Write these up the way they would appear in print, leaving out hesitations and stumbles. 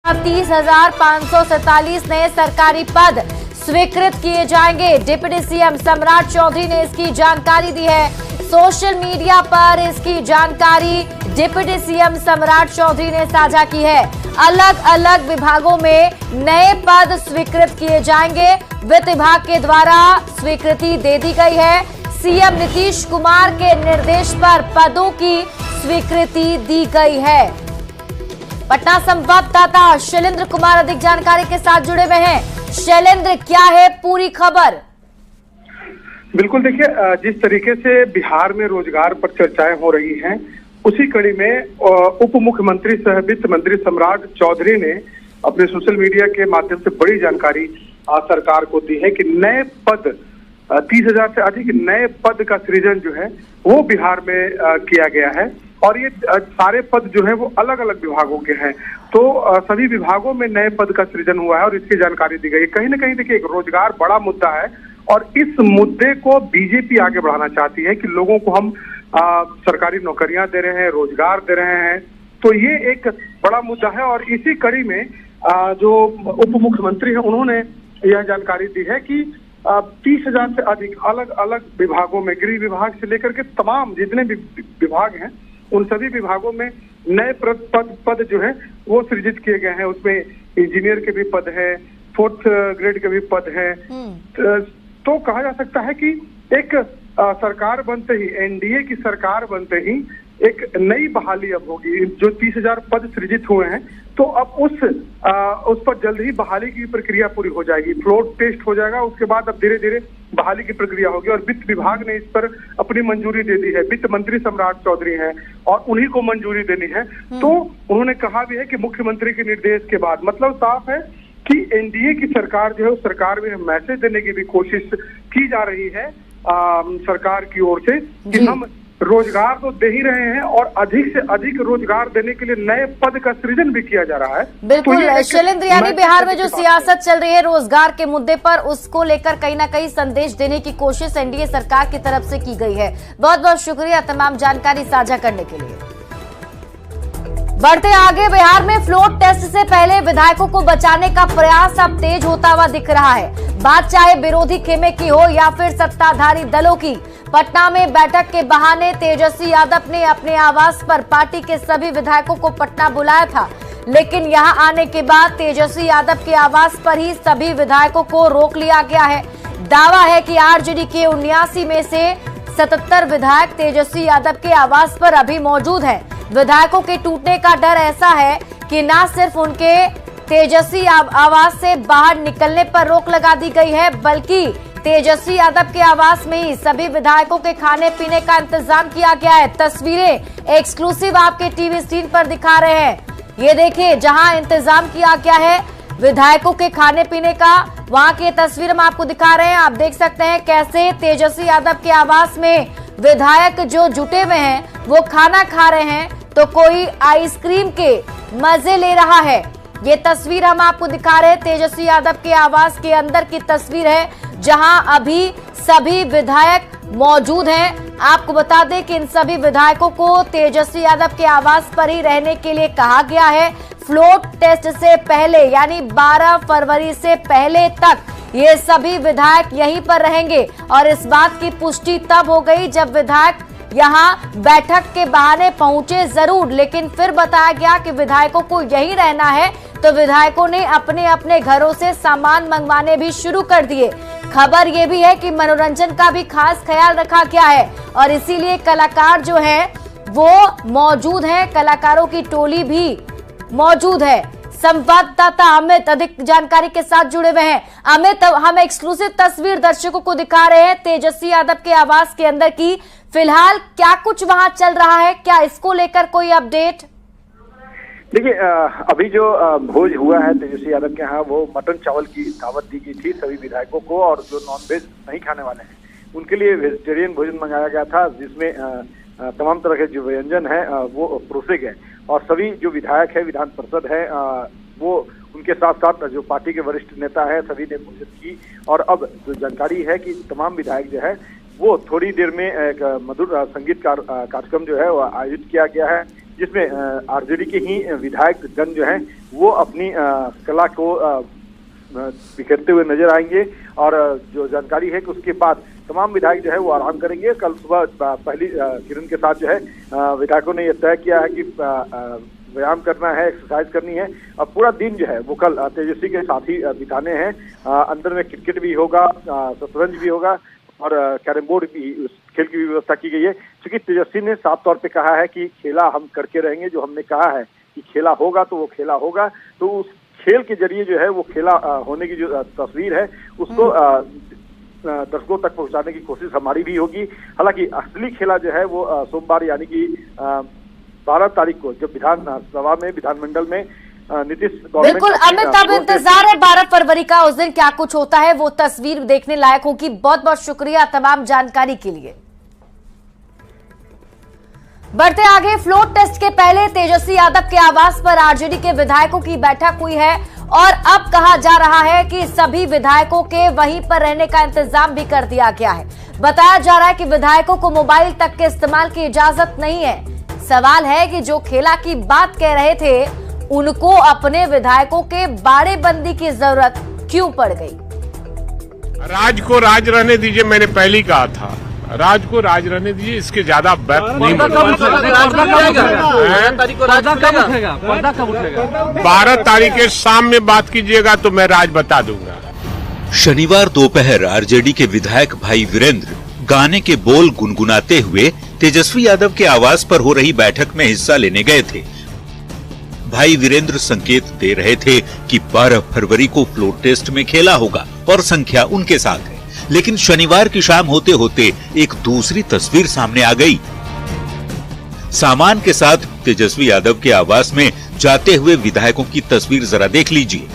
30,547 नए सरकारी पद स्वीकृत किए जाएंगे। डिप्टी सीएम सम्राट चौधरी ने इसकी जानकारी दी है। सोशल मीडिया पर इसकी जानकारी डिप्टी सीएम सम्राट चौधरी ने साझा की है। अलग अलग विभागों में नए पद स्वीकृत किए जाएंगे। वित्त विभाग के द्वारा स्वीकृति दे दी गई है। सीएम नीतीश कुमार के निर्देश पर पदों की स्वीकृति दी गई है। पटना संवाददाता शैलेंद्र कुमार अधिक जानकारी के साथ जुड़े हुए हैं। शैलेंद्र, क्या है पूरी खबर? बिल्कुल, देखिए, जिस तरीके से बिहार में रोजगार पर चर्चाएं हो रही हैं, उसी कड़ी में उप मुख्यमंत्री सह वित्त मंत्री सम्राट चौधरी ने अपने सोशल मीडिया के माध्यम से बड़ी जानकारी सरकार को दी है कि नए पद 30,000 से अधिक नए पद का सृजन जो है वो बिहार में किया गया है। और ये सारे पद जो है वो अलग अलग विभागों के हैं। तो सभी विभागों में नए पद का सृजन हुआ है और इसकी जानकारी दी गई है। कहीं ना कहीं देखिए, रोजगार बड़ा मुद्दा है और इस मुद्दे को बीजेपी आगे बढ़ाना चाहती है कि लोगों को हम सरकारी नौकरियां दे रहे हैं, रोजगार दे रहे हैं। तो ये एक बड़ा मुद्दा है और इसी कड़ी में जो उप मुख्यमंत्री है उन्होंने यह जानकारी दी है कि 30,000 से अधिक अलग अलग विभागों में, गृह विभाग से लेकर के तमाम जितने भी विभाग हैं उन सभी विभागों में नए पद जो है वो सृजित किए गए हैं। उसमें इंजीनियर के भी पद है, 4th ग्रेड के भी पद है। तो कहा जा सकता है कि एक सरकार बनते ही, एनडीए की सरकार बनते ही एक नई बहाली अब होगी। जो 30,000 पद सृजित हुए हैं तो अब उस पर जल्द ही बहाली की प्रक्रिया पूरी हो जाएगी। फ्लोर टेस्ट हो जाएगा, उसके बाद अब धीरे धीरे बहाली की प्रक्रिया होगी और वित्त विभाग ने इस पर अपनी मंजूरी दे दी है। वित्त मंत्री सम्राट चौधरी हैं और उन्हीं को मंजूरी देनी है। तो उन्होंने कहा भी है कि मुख्यमंत्री के निर्देश के बाद, मतलब साफ है कि एनडीए की सरकार जो है उस सरकार में मैसेज देने की भी कोशिश की जा रही है सरकार की ओर से कि हम रोजगार तो दे ही रहे हैं और अधिक से अधिक रोजगार देने के लिए नए पद का सृजन भी किया जा रहा है। बिल्कुल शैलेंद्र, यानी बिहार में जो सियासत चल रही है रोजगार के मुद्दे पर, उसको लेकर कहीं ना कहीं संदेश देने की कोशिश एनडीए सरकार की तरफ से की गई है। बहुत बहुत शुक्रिया तमाम जानकारी साझा करने के लिए। बढ़ते आगे, बिहार में फ्लोर टेस्ट से पहले विधायकों को बचाने का प्रयास अब तेज होता हुआ दिख रहा है। बात चाहे विरोधी खेमे की हो या फिर सत्ताधारी दलों की। पटना में बैठक के बहाने तेजस्वी यादव ने अपने आवास पर पार्टी के सभी विधायकों को पटना बुलाया था, लेकिन यहां आने के बाद तेजस्वी यादव के आवास पर ही सभी विधायकों को रोक लिया गया है। दावा है कि आरजेडी के 79 में से 77 विधायक तेजस्वी यादव के आवास पर अभी मौजूद हैं। विधायकों के टूटने का डर ऐसा है कि न सिर्फ उनके तेजस्वी आवास से बाहर निकलने पर रोक लगा दी गई है, बल्कि तेजस्वी यादव के आवास में ही सभी विधायकों के खाने पीने का इंतजाम किया गया है। तस्वीरें एक्सक्लूसिव आपके टीवी स्क्रीन पर दिखा रहे हैं। ये देखिए, जहां इंतजाम किया गया है विधायकों के खाने पीने का, वहां की तस्वीर हम आपको दिखा रहे हैं। आप देख सकते हैं कैसे तेजस्वी यादव के आवास में विधायक जो जुटे हुए हैं वो खाना खा रहे हैं, तो कोई आइसक्रीम के मजे ले रहा है। ये तस्वीर हम आपको दिखा रहे हैं तेजस्वी यादव के आवास के अंदर की तस्वीर है, जहां अभी सभी विधायक मौजूद हैं। आपको बता दें कि इन सभी विधायकों को तेजस्वी यादव के आवास पर ही रहने के लिए कहा गया है। फ्लोर टेस्ट से पहले यानी 12 फरवरी से पहले तक ये सभी विधायक यहीं पर रहेंगे और इस बात की पुष्टि तब हो गई जब विधायक यहां बैठक के बहाने पहुंचे जरूर, लेकिन फिर बताया गया कि विधायकों को यहीं रहना है, तो विधायकों ने अपने अपने घरों से सामान मंगवाने भी शुरू कर दिए। खबर ये भी है कि मनोरंजन का भी खास ख्याल रखा गया है और इसीलिए कलाकार जो है वो मौजूद हैं, कलाकारों की टोली भी मौजूद है। संवाददाता अमित अधिक जानकारी के साथ जुड़े हुए हैं। अमित, हम एक्सक्लूसिव तस्वीर दर्शकों को दिखा रहे हैं तेजस्वी यादव के आवास के अंदर की। फिलहाल क्या कुछ वहां चल रहा है, क्या इसको लेकर कोई अपडेट? देखिए, अभी जो भोज हुआ है तेजस्वी यादव के यहाँ, वो मटन चावल की दावत दी गई थी सभी विधायकों को, और जो नॉनवेज नहीं खाने वाले हैं उनके लिए वेजिटेरियन भोजन मंगाया गया था, जिसमें तमाम तरह के जो व्यंजन है वो परोसे गए और सभी जो विधायक है, विधान पार्षद है, वो उनके साथ साथ जो पार्टी के वरिष्ठ नेता है सभी ने भोजन की। और अब जो जानकारी है कि तमाम विधायक जो है वो थोड़ी देर में एक मधुर संगीत कार्यक्रम जो है वो आयोजित किया गया है, जिसमें आरजेडी के ही विधायक गण जो हैं वो अपनी कला को बिखरते हुए नजर आएंगे। और जो जानकारी है कि उसके बाद तमाम विधायक जो है वो आराम करेंगे। कल सुबह पहली किरण के साथ जो है विधायकों ने यह तय किया है कि व्यायाम करना है, एक्सरसाइज करनी है। अब पूरा दिन जो है वो कल तेजस्वी के साथ ही बिताने हैं। अंदर में क्रिकेट भी होगा, शतरंज भी होगा और कैरम बोर्ड भी, उस खेल की भी व्यवस्था की गई है। क्योंकि तेजस्वी ने साफ तौर पे कहा है कि खेला हम करके रहेंगे, जो हमने कहा है कि खेला होगा तो वो खेला होगा। तो उस खेल के जरिए जो है वो खेला होने की जो तस्वीर है उसको दर्शकों तक पहुंचाने की कोशिश हमारी भी होगी। हालांकि असली खेला जो है वो सोमवार यानी कि 12 तारीख को जब विधानसभा में, विधानमंडल में नीतीश बिल्कुल अमित, अब इंतजार है 12 फरवरी का, उस दिन क्या कुछ होता है वो तस्वीर देखने लायक होगी। बहुत बहुत शुक्रिया तमाम जानकारी के लिए। बढ़ते आगे, फ्लोर टेस्ट के पहले तेजस्वी यादव के आवास पर आरजेडी के विधायकों की बैठक हुई है और अब कहा जा रहा है कि सभी विधायकों के वहीं पर रहने का इंतजाम भी कर दिया गया है। बताया जा रहा है कि विधायकों को मोबाइल तक के इस्तेमाल की इजाजत नहीं है। सवाल है कि जो खेला की बात कह रहे थे उनको अपने विधायकों के बाड़ेबंदी की जरूरत क्यों पड़ गई? राज को राज रहने दीजिए, मैंने पहले ही कहा था, राज को राज रहने दीजिए, इसके ज्यादा बात नहीं। 12 तारीख के शाम में बात कीजिएगा तो मैं राज बता दूंगा। शनिवार दोपहर आरजेडी के विधायक भाई वीरेंद्र गाने के बोल गुनगुनाते हुए तेजस्वी यादव के आवास पर हो रही बैठक में हिस्सा लेने गए थे। भाई वीरेंद्र संकेत दे रहे थे कि 12 फरवरी को फ्लोर टेस्ट में खेला होगा और संख्या उनके साथ है। लेकिन शनिवार की शाम होते होते एक दूसरी तस्वीर सामने आ गई। सामान के साथ तेजस्वी यादव के आवास में जाते हुए विधायकों की तस्वीर जरा देख लीजिए।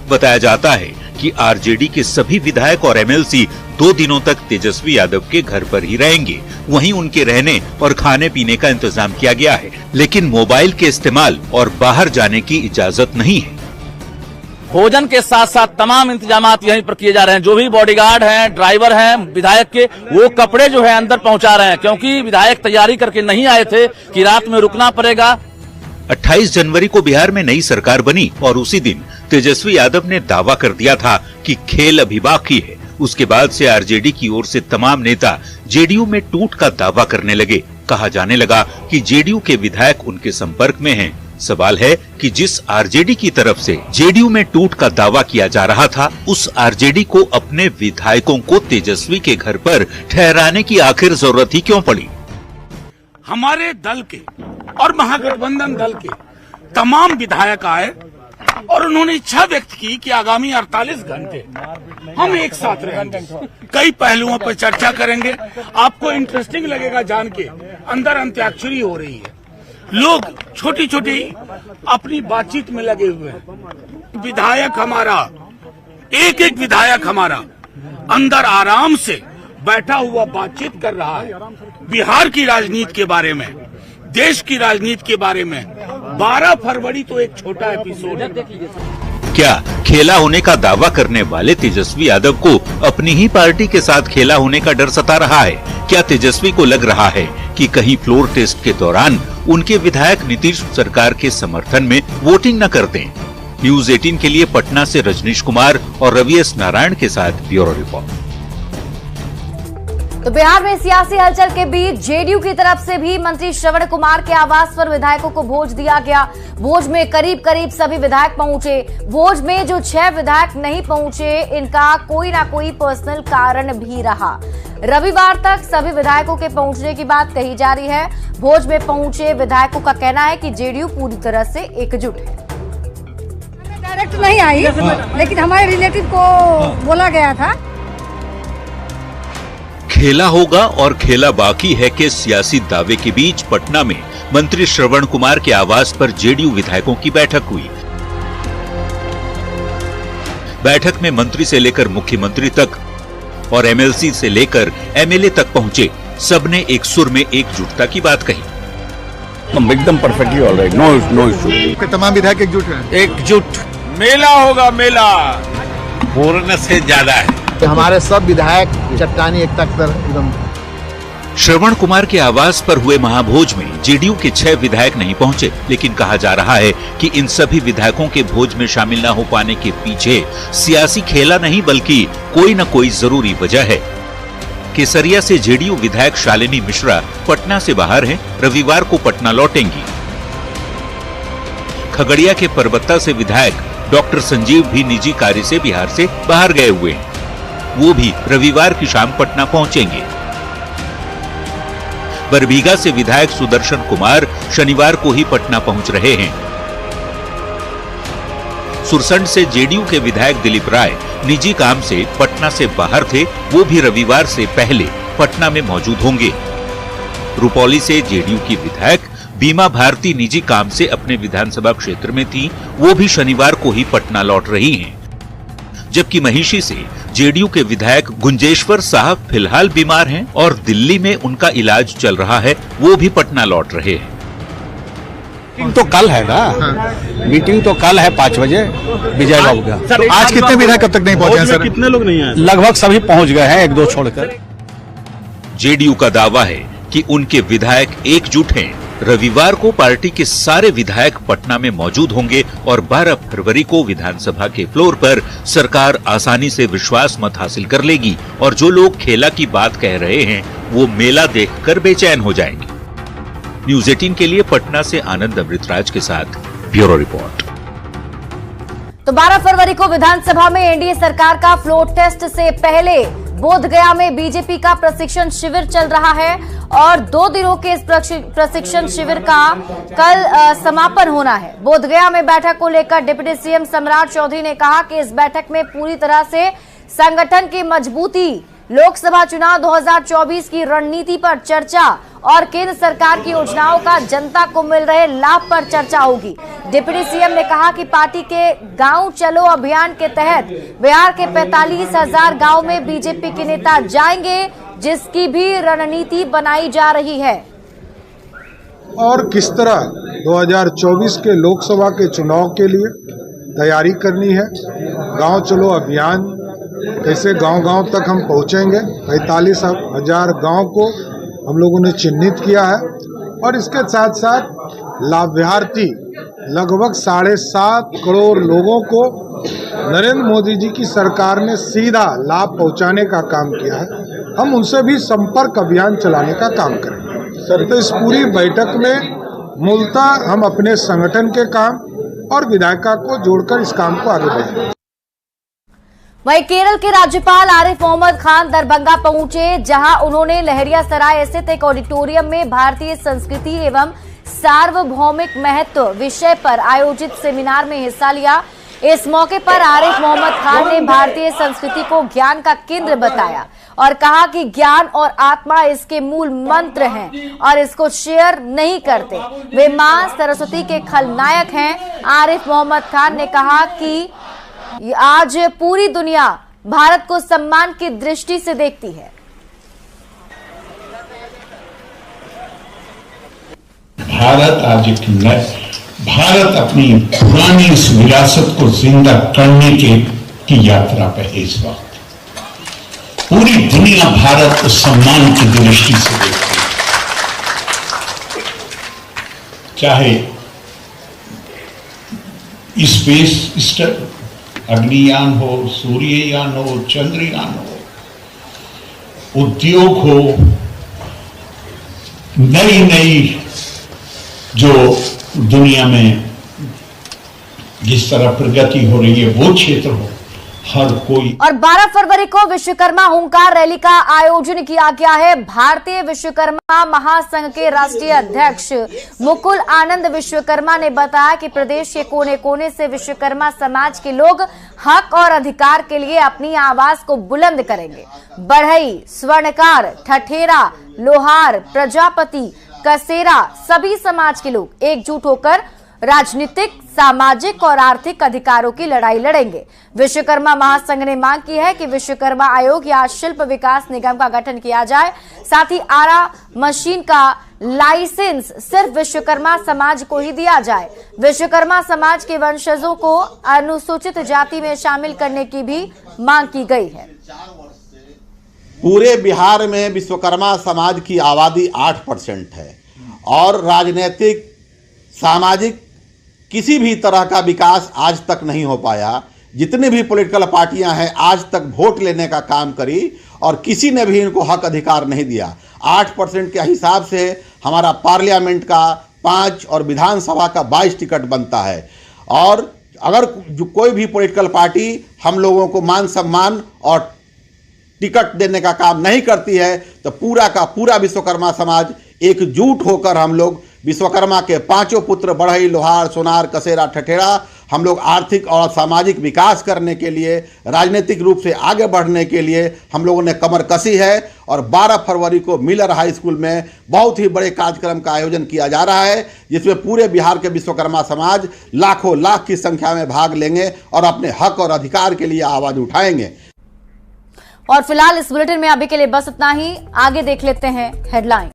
बताया जाता है कि आरजेडी के सभी विधायक और एमएलसी 2 दिनों तक तेजस्वी यादव के घर पर ही रहेंगे। वहीं उनके रहने और खाने पीने का इंतजाम किया गया है, लेकिन मोबाइल के इस्तेमाल और बाहर जाने की इजाजत नहीं है। भोजन के साथ साथ तमाम इंतजामात यहीं पर किए जा रहे हैं। जो भी बॉडीगार्ड हैं, ड्राइवर हैं विधायक के, वो कपड़े जो है अंदर पहुंचा रहे हैं, क्योंकि विधायक तैयारी करके नहीं आए थे कि रात में रुकना पड़ेगा। 28 जनवरी को बिहार में नई सरकार बनी और उसी दिन तेजस्वी यादव ने दावा कर दिया था कि खेल अभी बाकी है। उसके बाद से आरजेडी की ओर से तमाम नेता जेडीयू में टूट का दावा करने लगे। कहा जाने लगा कि जेडीयू के विधायक उनके संपर्क में हैं। सवाल है कि जिस आरजेडी की तरफ से जेडीयू में टूट का दावा किया जा रहा था, उस आरजेडी को अपने विधायकों को तेजस्वी के घर पर ठहराने की आखिर जरूरत ही क्यों पड़ी? हमारे दल के और महागठबंधन दल के तमाम विधायक आए और उन्होंने इच्छा व्यक्त की कि आगामी 48 घंटे हम एक साथ रहेंगे, कई पहलुओं पर चर्चा करेंगे। आपको इंटरेस्टिंग लगेगा जान के, अंदर अंत्याक्षरी हो रही है, लोग छोटी छोटी अपनी बातचीत में लगे हुए हैं। विधायक हमारा, एक एक विधायक हमारा अंदर आराम से बैठा हुआ बातचीत कर रहा है बिहार की राजनीति के बारे में, देश की राजनीति के बारे में। 12 फरवरी तो एक छोटा एपिसोड है। क्या खेला होने का दावा करने वाले तेजस्वी यादव को अपनी ही पार्टी के साथ खेला होने का डर सता रहा है? क्या तेजस्वी को लग रहा है कि कहीं फ्लोर टेस्ट के दौरान उनके विधायक नीतीश सरकार के समर्थन में वोटिंग न कर दें? न्यूज 18 के लिए पटना से रजनीश कुमार और रवि एस नारायण के साथ ब्यूरो रिपोर्ट। तो बिहार में सियासी हलचल के बीच जेडीयू की तरफ से भी मंत्री श्रवण कुमार के आवास पर विधायकों को भोज दिया गया। भोज में करीब करीब सभी विधायक पहुंचे। भोज में जो 6 विधायक नहीं पहुंचे, इनका कोई ना कोई पर्सनल कारण भी रहा। रविवार तक सभी विधायकों के पहुंचने की बात कही जा रही है। भोज में पहुंचे विधायकों का कहना है कि जेडीयू पूरी तरह से एकजुट है। डायरेक्ट नहीं आई, लेकिन हमारे रिलेटिव को बोला गया था। खेला होगा और खेला बाकी है के सियासी दावे के बीच पटना में मंत्री श्रवण कुमार के आवास पर जेडीयू विधायकों की बैठक हुई। बैठक में मंत्री से लेकर मुख्यमंत्री तक और एमएलसी से लेकर एमएलए तक पहुंचे। सबने एक सुर में एकजुटता की बात कही। एकदम परफेक्टली ऑलराइट, नो इशू। तमाम विधायक एकजुट हैं। एकजुट मेला होगा, मेला पूर्ण से ज्यादा है। तो हमारे सब विधायक चट्टानी एकता की तरह एकदम श्रवण कुमार के आवास पर हुए महाभोज में जेडीयू के 6 विधायक नहीं पहुंचे, लेकिन कहा जा रहा है कि इन सभी विधायकों के भोज में शामिल न हो पाने के पीछे सियासी खेला नहीं बल्कि कोई न कोई जरूरी वजह है। केसरिया से जेडीयू विधायक शालिनी मिश्रा पटना से बाहर हैं, रविवार को पटना लौटेंगी। खगड़िया के परबत्ता से विधायक डॉक्टर संजीव भी निजी कार्य से बिहार से बाहर गए हुए हैं, वो भी रविवार की शाम पटना पहुंचेंगे। बरबीघा से विधायक सुदर्शन कुमार शनिवार को ही पटना पहुंच रहे हैं। सुरसंड से जेडीयू के विधायक दिलीप राय निजी काम से पटना से बाहर थे, वो भी रविवार से पहले पटना में मौजूद होंगे। रुपौली से जेडीयू की विधायक बीमा भारती निजी काम से अपने विधानसभा क्षेत्र में थी, वो भी शनिवार को ही पटना लौट रही हैं। जबकि महिषी से जेडीयू के विधायक गुंजेश्वर साहब फिलहाल बीमार हैं और दिल्ली में उनका इलाज चल रहा है, वो भी पटना लौट रहे हैं। मीटिंग तो कल है ना, मीटिंग तो कल है 5 बजे विजय बाबू का। तो आज कितने विधायक कब तक नहीं पहुंचे हैं सर? कितने लोग नहीं आए? लगभग सभी पहुंच गए हैं, 1-2 छोड़कर। जेडीयू का दावा है कि उनके विधायक एकजुट हैं। रविवार को पार्टी के सारे विधायक पटना में मौजूद होंगे और 12 फरवरी को विधानसभा के फ्लोर पर सरकार आसानी से विश्वास मत हासिल कर लेगी और जो लोग खेला की बात कह रहे हैं वो मेला देखकर बेचैन हो जाएंगे। न्यूज़ 18 के लिए पटना से आनंद अमृतराज के साथ ब्यूरो रिपोर्ट। तो 12 फरवरी को विधानसभा में एनडीए सरकार का फ्लोर टेस्ट से पहले बोधगया में बीजेपी का प्रशिक्षण शिविर चल रहा है और 2 दिनों के इस प्रशिक्षण शिविर का कल समापन होना है। बोधगया में बैठक को लेकर डिप्टी सीएम सम्राट चौधरी ने कहा कि इस बैठक में पूरी तरह से संगठन की मजबूती, लोकसभा चुनाव 2024 की रणनीति पर चर्चा और केंद्र सरकार की योजनाओं का जनता को मिल रहे लाभ पर चर्चा होगी। डिप्टी सीएम ने कहा कि पार्टी के गांव चलो अभियान के तहत बिहार के 45,000 गांव में बीजेपी के नेता जाएंगे, जिसकी भी रणनीति बनाई जा रही है। और किस तरह 2024 के लोकसभा के चुनाव के लिए तैयारी करनी है, गांव चलो अभियान कैसे गांव-गांव तक हम पहुंचेंगे। 45,000 गांव को हम लोगों ने चिन्हित किया है और इसके साथ साथ लाभार्थी लगभग 7.5 करोड़ लोगों को नरेंद्र मोदी जी की सरकार ने सीधा लाभ पहुंचाने का काम किया है। हम उनसे भी संपर्क अभियान चलाने का काम करेंगे सर। तो इस पूरी बैठक में मूलतः हम अपने संगठन के काम और विधायिका को जोड़कर इस काम को आगे बढ़ाएंगे। वहीं केरल के राज्यपाल आरिफ मोहम्मद खान दरभंगा पहुंचे, जहां उन्होंने लहरियासराय स्थित एक ऑडिटोरियम में भारतीय संस्कृति एवं सार्वभौमिक महत्व विषय पर आयोजित सेमिनार में हिस्सा लिया। इस मौके पर आरिफ मोहम्मद खान ने भारतीय संस्कृति को ज्ञान का केंद्र बताया और कहा कि ज्ञान और आत्मा इसके मूल मंत्र हैं और इसको शेयर नहीं करते। वे मां सरस्वती के खलनायक हैं। आरिफ मोहम्मद खान ने कहा कि आज पूरी दुनिया भारत को सम्मान की दृष्टि से देखती है। भारत आज एक भारत अपनी पुरानी इस विरासत को जिंदा करने की यात्रा पे है। इस वक्त पूरी दुनिया भारत को सम्मान की दृष्टि से देखती है, चाहे स्पेस अग्नियान हो, सूर्ययान हो, चंद्रयान हो, उद्योग हो, नई नई जो दुनिया में जिस तरह प्रगति हो रही है वो क्षेत्र हो, हर कोई। और 12 फरवरी को विश्वकर्मा हुंकार रैली का आयोजन किया गया है। भारतीय विश्वकर्मा महासंघ के राष्ट्रीय अध्यक्ष मुकुल आनंद विश्वकर्मा ने बताया कि प्रदेश के कोने कोने से विश्वकर्मा समाज के लोग हक और अधिकार के लिए अपनी आवाज को बुलंद करेंगे। बढ़ई, स्वर्णकार, ठठेरा, लोहार, प्रजापति, कसेरा सभी समाज के लोग एकजुट होकर राजनीतिक, सामाजिक और आर्थिक अधिकारों की लड़ाई लड़ेंगे। विश्वकर्मा महासंघ ने मांग की है कि विश्वकर्मा आयोग या शिल्प विकास निगम का गठन किया जाए। साथ ही आरा मशीन का लाइसेंस सिर्फ विश्वकर्मा समाज को ही दिया जाए। विश्वकर्मा समाज के वंशजों को अनुसूचित जाति में शामिल करने की भी मांग की गई है। पूरे बिहार में विश्वकर्मा समाज की आबादी 8% है और राजनीतिक सामाजिक किसी भी तरह का विकास आज तक नहीं हो पाया। जितनी भी पॉलिटिकल पार्टियां हैं आज तक वोट लेने का काम करी और किसी ने भी इनको हक अधिकार नहीं दिया। 8% के हिसाब से हमारा पार्लियामेंट का 5 और विधानसभा का 22 टिकट बनता है और अगर जो कोई भी पॉलिटिकल पार्टी हम लोगों को मान सम्मान और टिकट देने का काम नहीं करती है तो पूरा का पूरा विश्वकर्मा समाज एकजुट होकर हम लोग विश्वकर्मा के 5 पुत्र बढ़ई, लोहार, सोनार, कसेरा, ठठेरा हम लोग आर्थिक और सामाजिक विकास करने के लिए, राजनीतिक रूप से आगे बढ़ने के लिए हम लोगों ने कमर कसी है और 12 फरवरी को मिलर हाई स्कूल में बहुत ही बड़े कार्यक्रम का आयोजन किया जा रहा है जिसमें पूरे बिहार के विश्वकर्मा समाज लाखों लाख की संख्या में भाग लेंगे और अपने हक और अधिकार के लिए आवाज उठाएंगे। और फिलहाल इस बुलेटिन में अभी के लिए बस इतना ही। आगे देख लेते हैं हेडलाइन।